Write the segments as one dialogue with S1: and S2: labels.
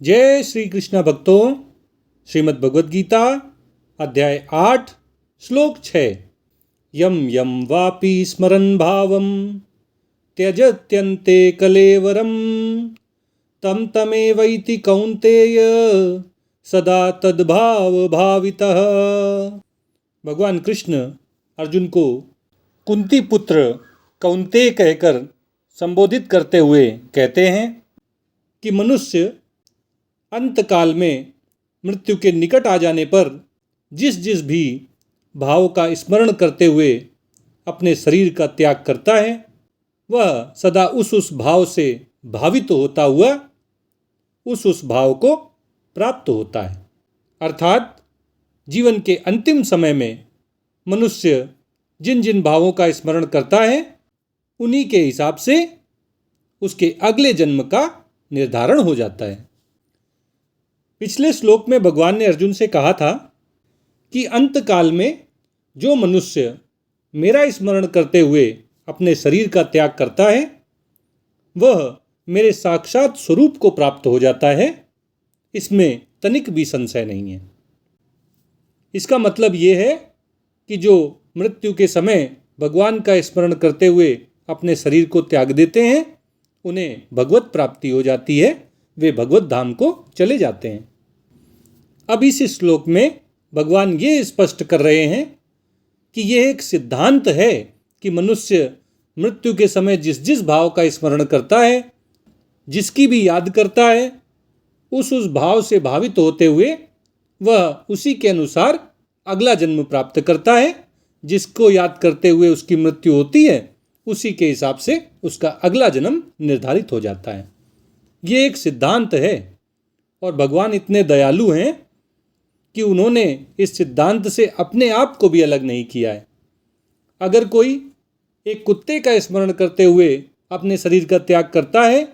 S1: जय श्री कृष्ण भक्तों। श्रीमद् भगवद गीता अध्याय 8 श्लोक 6। यम यम वापि स्मरन् भावं त्यजत्यन्ते कलेवरम तम तमेवैति कौन्तेय सदा तद्भाव भावितः। भगवान कृष्ण अर्जुन को कुंती पुत्र कौन्तेय कहकर संबोधित करते हुए कहते हैं कि मनुष्य अंतकाल में मृत्यु के निकट आ जाने पर जिस जिस भी भाव का स्मरण करते हुए अपने शरीर का त्याग करता है, वह सदा उस भाव से भावित होता हुआ उस भाव को प्राप्त होता है। अर्थात जीवन के अंतिम समय में मनुष्य जिन जिन भावों का स्मरण करता है, उन्हीं के हिसाब से उसके अगले जन्म का निर्धारण हो जाता है। पिछले श्लोक में भगवान ने अर्जुन से कहा था कि अंतकाल में जो मनुष्य मेरा स्मरण करते हुए अपने शरीर का त्याग करता है, वह मेरे साक्षात स्वरूप को प्राप्त हो जाता है। इसमें तनिक भी संशय नहीं है। इसका मतलब ये है कि जो मृत्यु के समय भगवान का स्मरण करते हुए अपने शरीर को त्याग देते हैं, उन्हें भगवत प्राप्ति हो जाती है, वे भगवत धाम को चले जाते हैं। अब इस श्लोक में भगवान ये स्पष्ट कर रहे हैं कि यह एक सिद्धांत है कि मनुष्य मृत्यु के समय जिस जिस भाव का स्मरण करता है, जिसकी भी याद करता है, उस भाव से भावित होते हुए वह उसी के अनुसार अगला जन्म प्राप्त करता है। जिसको याद करते हुए उसकी मृत्यु होती है, उसी के हिसाब से उसका अगला जन्म निर्धारित हो जाता है। ये एक सिद्धांत है और भगवान इतने दयालु हैं कि उन्होंने इस सिद्धांत से अपने आप को भी अलग नहीं किया है। अगर कोई एक कुत्ते का स्मरण करते हुए अपने शरीर का त्याग करता है,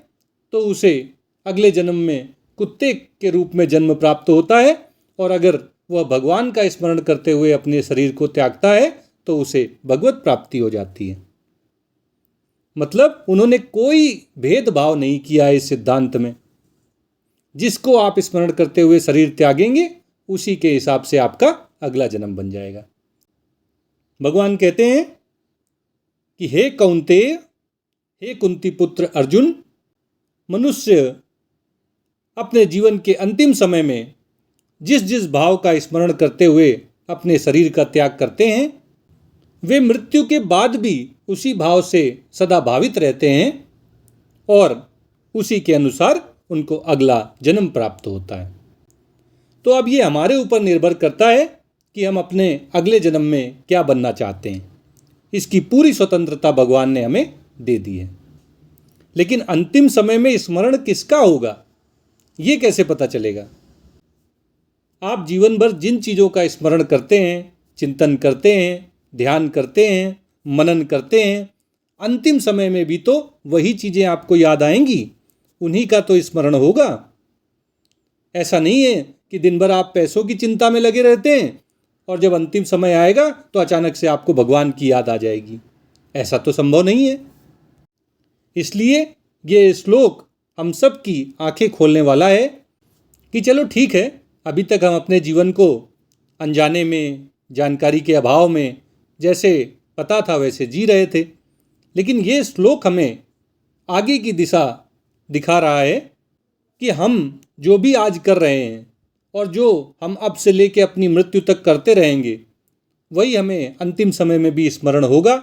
S1: तो उसे अगले जन्म में कुत्ते के रूप में जन्म प्राप्त होता है, और अगर वह भगवान का स्मरण करते हुए अपने शरीर को त्यागता है तो उसे भगवत प्राप्ति हो जाती है। मतलब उन्होंने कोई भेदभाव नहीं किया है इस सिद्धांत में। जिसको आप स्मरण करते हुए शरीर त्यागेंगे, उसी के हिसाब से आपका अगला जन्म बन जाएगा। भगवान कहते हैं कि हे कौन्तेय, हे कुंती पुत्र अर्जुन, मनुष्य अपने जीवन के अंतिम समय में जिस जिस भाव का स्मरण करते हुए अपने शरीर का त्याग करते हैं, वे मृत्यु के बाद भी उसी भाव से सदा भावित रहते हैं और उसी के अनुसार उनको अगला जन्म प्राप्त होता है। तो अब ये हमारे ऊपर निर्भर करता है कि हम अपने अगले जन्म में क्या बनना चाहते हैं। इसकी पूरी स्वतंत्रता भगवान ने हमें दे दी है। लेकिन अंतिम समय में स्मरण किसका होगा, ये कैसे पता चलेगा? आप जीवन भर जिन चीज़ों का स्मरण करते हैं, चिंतन करते हैं, ध्यान करते हैं, मनन करते हैं, अंतिम समय में भी तो वही चीज़ें आपको याद आएंगी, उन्हीं का तो स्मरण होगा। ऐसा नहीं है कि दिन भर आप पैसों की चिंता में लगे रहते हैं और जब अंतिम समय आएगा तो अचानक से आपको भगवान की याद आ जाएगी। ऐसा तो संभव नहीं है। इसलिए ये श्लोक हम सब की आंखें खोलने वाला है कि चलो ठीक है, अभी तक हम अपने जीवन को अनजाने में, जानकारी के अभाव में जैसे पता था वैसे जी रहे थे। लेकिन ये श्लोक हमें आगे की दिशा दिखा रहा है कि हम जो भी आज कर रहे हैं और जो हम अब से लेके अपनी मृत्यु तक करते रहेंगे, वही हमें अंतिम समय में भी स्मरण होगा,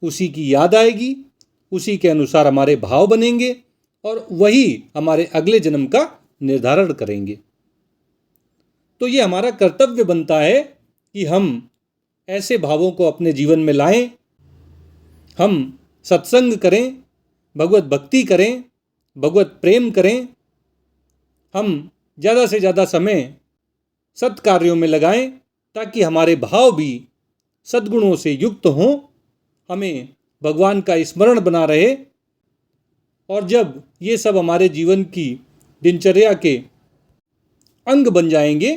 S1: उसी की याद आएगी, उसी के अनुसार हमारे भाव बनेंगे और वही हमारे अगले जन्म का निर्धारण करेंगे। तो ये हमारा कर्तव्य बनता है कि हम ऐसे भावों को अपने जीवन में लाएं, हम सत्संग करें, भगवत भक्ति करें, भगवत प्रेम करें, हम ज़्यादा से ज़्यादा समय सत्कार्यों में लगाएं ताकि हमारे भाव भी सद्गुणों से युक्त हों, हमें भगवान का स्मरण बना रहे। और जब ये सब हमारे जीवन की दिनचर्या के अंग बन जाएंगे,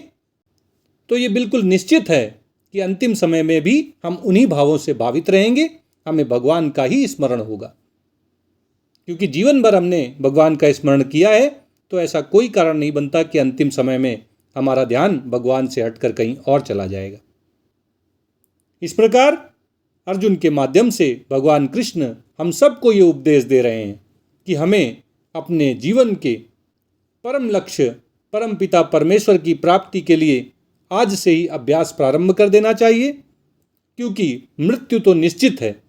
S1: तो ये बिल्कुल निश्चित है कि अंतिम समय में भी हम उन्हीं भावों से भावित रहेंगे, हमें भगवान का ही स्मरण होगा। क्योंकि जीवन भर हमने भगवान का स्मरण किया है, तो ऐसा कोई कारण नहीं बनता कि अंतिम समय में हमारा ध्यान भगवान से हटकर कहीं और चला जाएगा। इस प्रकार अर्जुन के माध्यम से भगवान कृष्ण हम सबको ये उपदेश दे रहे हैं कि हमें अपने जीवन के परम लक्ष्य परम पिता परमेश्वर की प्राप्ति के लिए आज से ही अभ्यास प्रारंभ कर देना चाहिए, क्योंकि मृत्यु तो निश्चित है,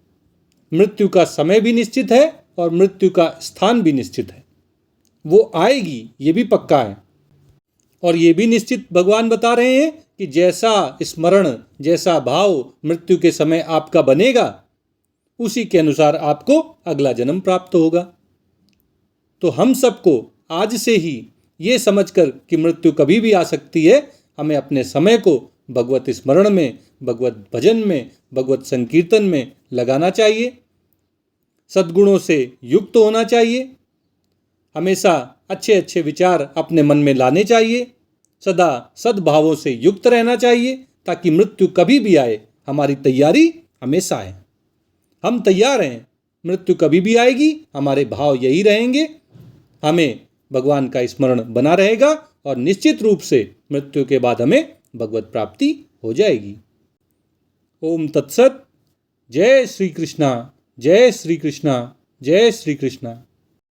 S1: मृत्यु का समय भी निश्चित है और मृत्यु का स्थान भी निश्चित है। वो आएगी, ये भी पक्का है। और ये भी निश्चित भगवान बता रहे हैं कि जैसा स्मरण, जैसा भाव मृत्यु के समय आपका बनेगा, उसी के अनुसार आपको अगला जन्म प्राप्त होगा। तो हम सबको आज से ही ये समझकर कि मृत्यु कभी भी आ सकती है, हमें अपने समय को भगवत स्मरण में, भगवत भजन में, भगवत संकीर्तन में लगाना चाहिए। सद्गुणों से युक्त होना चाहिए। हमेशा अच्छे अच्छे विचार अपने मन में लाने चाहिए। सदा सद्भावों से युक्त रहना चाहिए, ताकि मृत्यु कभी भी आए हमारी तैयारी हमेशा है। हम तैयार हैं, मृत्यु कभी भी आएगी, हमारे भाव यही रहेंगे। हमें भगवान का स्मरण बना रहेगा और निश्चित रूप से मृत्यु के बाद हमें भगवत प्राप्ति हो जाएगी। ओम तत्सत। जय श्री कृष्णा, जय श्री कृष्णा, जय श्री कृष्णा।